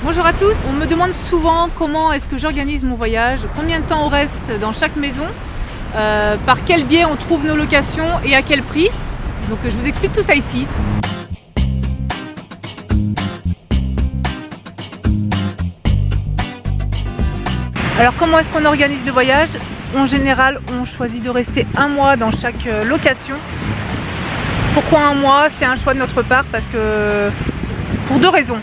Bonjour à tous, on me demande souvent comment est-ce que j'organise mon voyage, combien de temps on reste dans chaque maison, par quel biais on trouve nos locations et à quel prix. Donc je vous explique tout ça ici. Alors comment est-ce qu'on organise le voyage? En général, on choisit de rester un mois dans chaque location. Pourquoi un mois? C'est un choix de notre part parce que pour deux raisons.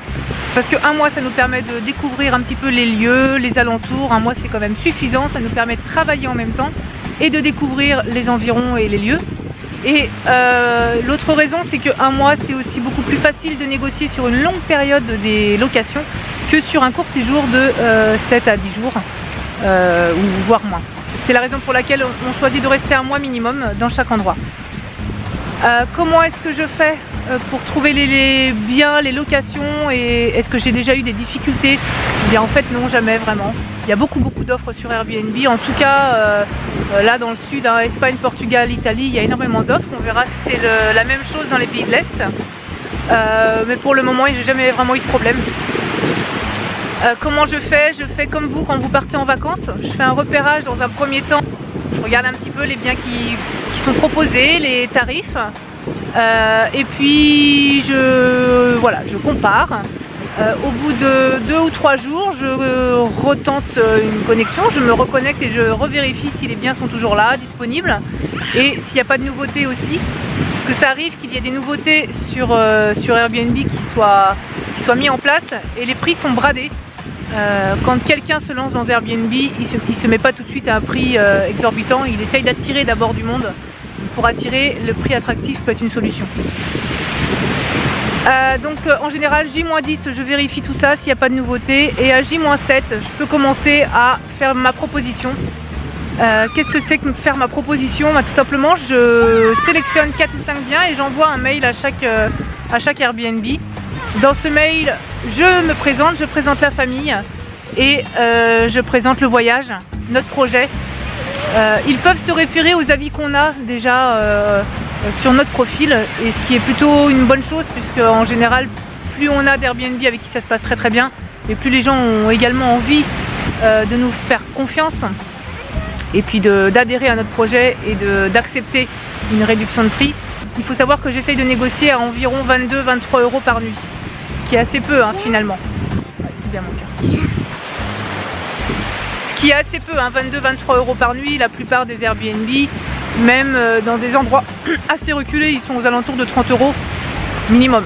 Parce qu'un mois, ça nous permet de découvrir un petit peu les lieux, les alentours. Un mois, c'est quand même suffisant. Ça nous permet de travailler en même temps et de découvrir les environs et les lieux. Et l'autre raison, c'est qu'un mois, c'est aussi beaucoup plus facile de négocier sur une longue période des locations que sur un court séjour de 7 à 10 jours, ou voire moins. C'est la raison pour laquelle on choisit de rester un mois minimum dans chaque endroit. Comment est-ce que je fais pour trouver les biens, les locations, et est-ce que j'ai déjà eu des difficultés? Eh bien en fait non, jamais vraiment. Il y a beaucoup d'offres sur Airbnb, en tout cas là dans le sud, hein, Espagne, Portugal, Italie, il y a énormément d'offres. On verra si c'est la même chose dans les pays de l'Est. Mais pour le moment, j'ai jamais vraiment eu de problème. Comment je fais? Je fais comme vous quand vous partez en vacances. Je fais un repérage dans un premier temps. Je regarde un petit peu les biens qui sont proposés, les tarifs. Et puis je compare. Au bout de 2 ou 3 jours, je retente une connexion, je me reconnecte et je revérifie si les biens sont toujours là, disponibles. Et s'il n'y a pas de nouveautés aussi. Parce que ça arrive qu'il y ait des nouveautés sur Airbnb qui soient mis en place et les prix sont bradés. Quand quelqu'un se lance dans Airbnb, il se met pas tout de suite à un prix exorbitant, il essaye d'attirer d'abord du monde. Pour attirer, le prix attractif peut être une solution. Donc en général, J-10, je vérifie tout ça s'il n'y a pas de nouveauté. Et à J-7, je peux commencer à faire ma proposition. Qu'est-ce que c'est que faire ma proposition? Tout simplement, je sélectionne 4 ou 5 biens et j'envoie un mail à chaque Airbnb. Dans ce mail, je me présente, je présente la famille et je présente le voyage, notre projet. Ils peuvent se référer aux avis qu'on a déjà sur notre profil, et ce qui est plutôt une bonne chose, puisque en général, plus on a d'Airbnb avec qui ça se passe très bien, et plus les gens ont également envie de nous faire confiance, et puis d'adhérer à notre projet et d'accepter une réduction de prix. Il faut savoir que j'essaye de négocier à environ 22-23 € par nuit, ce qui est assez peu finalement. Ouais, c'est bien mon cœur. Ce qui est assez peu, 22-23 € par nuit. La plupart des Airbnb, même dans des endroits assez reculés, ils sont aux alentours de 30 € minimum.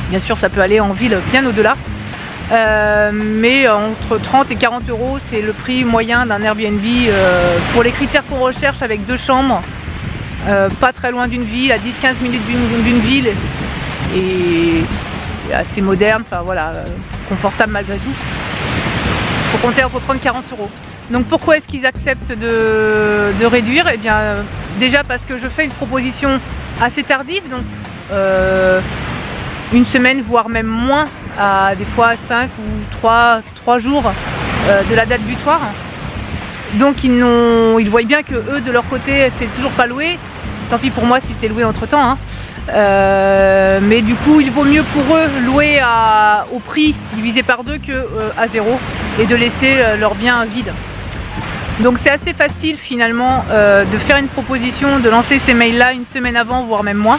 Bien sûr, ça peut aller en ville bien au-delà. Mais entre 30 et 40 €, c'est le prix moyen d'un Airbnb pour les critères qu'on recherche, avec 2 chambres, pas très loin d'une ville, à 10-15 minutes d'une ville, et assez moderne, enfin voilà, confortable malgré tout. Faut compter entre 30 et 40 €. Donc pourquoi est-ce qu'ils acceptent de réduire? Eh bien déjà parce que je fais une proposition assez tardive, donc une semaine voire même moins, à des fois 5 ou 3 jours de la date butoir. Donc ils voient bien que eux de leur côté c'est toujours pas loué. Tant pis pour moi si c'est loué entre temps, hein. Mais du coup il vaut mieux pour eux louer au prix divisé par 2 que à 0, et de laisser leurs biens vides. Donc c'est assez facile finalement de faire une proposition, de lancer ces mails là une semaine avant, voire même moins.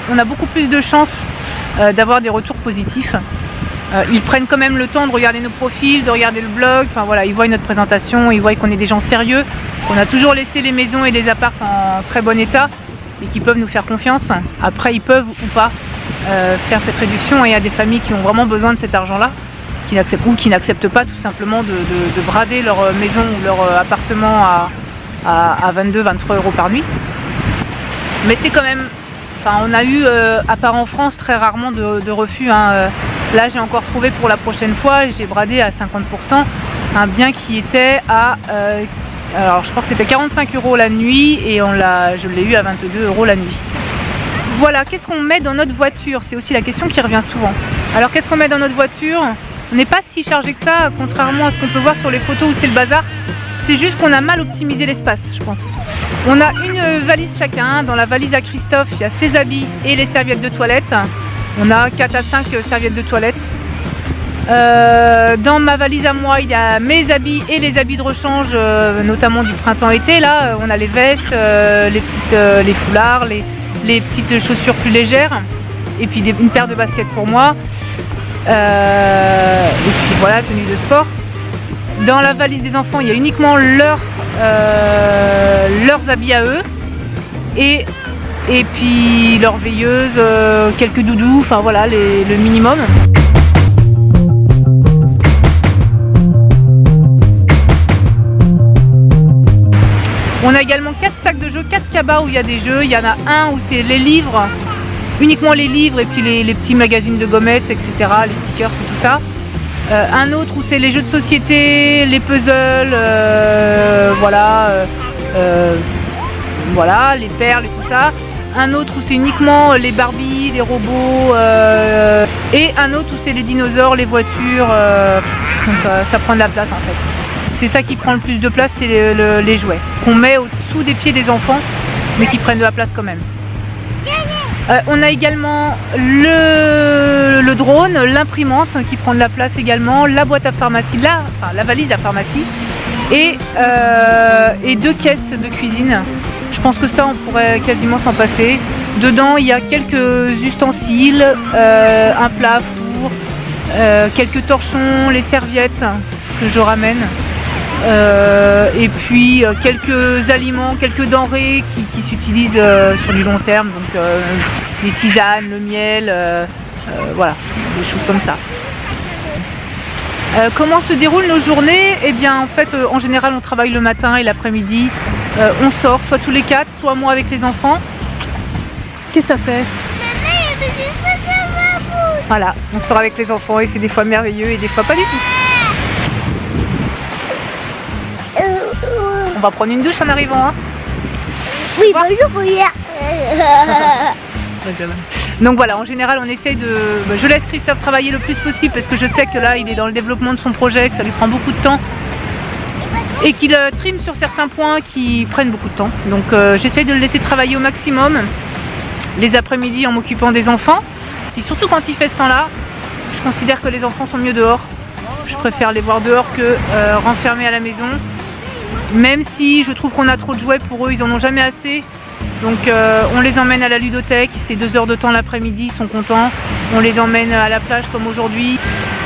On a beaucoup plus de chances d'avoir des retours positifs. Ils prennent quand même le temps de regarder nos profils, de regarder le blog, enfin voilà, ils voient notre présentation, ils voient qu'on est des gens sérieux, qu'on a toujours laissé les maisons et les apparts en très bon état et qu'ils peuvent nous faire confiance. Après ils peuvent ou pas faire cette réduction, et il y a des familles qui ont vraiment besoin de cet argent là, qui n'acceptent pas tout simplement de brader leur maison ou leur appartement à 22-23 € par nuit. Mais c'est quand même, enfin on a eu, à part en France, très rarement de refus, hein. Là j'ai encore trouvé pour la prochaine fois, j'ai bradé à 50% un bien qui était à, alors je crois que c'était 45 € la nuit, et je l'ai eu à 22 € la nuit. Voilà, qu'est-ce qu'on met dans notre voiture? C'est aussi la question qui revient souvent. Alors qu'est-ce qu'on met dans notre voiture? On n'est pas si chargé que ça, contrairement à ce qu'on peut voir sur les photos où c'est le bazar. C'est juste qu'on a mal optimisé l'espace, je pense. On a une valise chacun. Dans la valise à Christophe, il y a ses habits et les serviettes de toilette. On a 4 à 5 serviettes de toilette. Dans ma valise à moi, il y a mes habits et les habits de rechange, notamment du printemps-été. Là, on a les vestes, les foulards, les petites chaussures plus légères, et puis une paire de baskets pour moi. Et puis voilà, tenue de sport. Dans la valise des enfants, il y a uniquement leurs habits à eux, et puis leurs veilleuses, quelques doudous, enfin voilà, le minimum. On a également 4 sacs de jeux, 4 cabas où il y a des jeux. Il y en a un où c'est les livres, uniquement les livres, et puis les petits magazines de gommettes, etc., les stickers et tout ça. Un autre où c'est les jeux de société, les puzzles, voilà, les perles et tout ça. Un autre où c'est uniquement les Barbie, les robots, et un autre où c'est les dinosaures, les voitures, donc ça prend de la place en fait. C'est ça qui prend le plus de place, c'est les jouets qu'on met au-dessous des pieds des enfants, mais qui prennent de la place quand même. On a également le drone, l'imprimante qui prend de la place également, la boîte à pharmacie, la valise à pharmacie, et 2 caisses de cuisine. Je pense que ça, on pourrait quasiment s'en passer. Dedans, il y a quelques ustensiles, un plat à four, quelques torchons, les serviettes que je ramène. Et puis quelques aliments, quelques denrées qui s'utilisent sur du long terme, donc les tisanes, le miel, voilà, des choses comme ça. Comment se déroulent nos journées? Eh bien en fait en général on travaille le matin et l'après-midi, on sort soit tous les 4, soit moi avec les enfants. Qu'est-ce que ça fait? Voilà, on sort avec les enfants et c'est des fois merveilleux et des fois pas du tout. On va prendre une douche en arrivant, hein? Oui, bonjour, oui. Donc voilà, en général on essaye de... Je laisse Christophe travailler le plus possible parce que je sais que là il est dans le développement de son projet, que ça lui prend beaucoup de temps et qu'il trime sur certains points qui prennent beaucoup de temps. Donc j'essaye de le laisser travailler au maximum les après-midi en m'occupant des enfants. Et surtout quand il fait ce temps-là, je considère que les enfants sont mieux dehors. Je préfère les voir dehors que renfermés à la maison. Même si je trouve qu'on a trop de jouets pour eux, ils en ont jamais assez. Donc on les emmène à la ludothèque, c'est 2 heures de temps l'après-midi, ils sont contents. On les emmène à la plage comme aujourd'hui,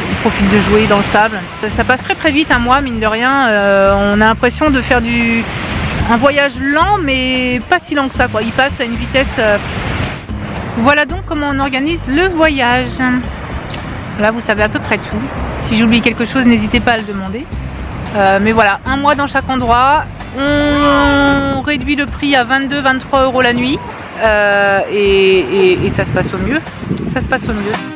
ils profitent de jouer dans le sable. Ça passe très très vite un mois, mine de rien. On a l'impression de faire un voyage lent, mais pas si lent que ça, quoi. Il passe à une vitesse... Voilà donc comment on organise le voyage. Là vous savez à peu près tout. Si j'oublie quelque chose, n'hésitez pas à le demander. Mais voilà, un mois dans chaque endroit. On réduit le prix à 22-23 € la nuit et ça se passe au mieux. Ça se passe au mieux.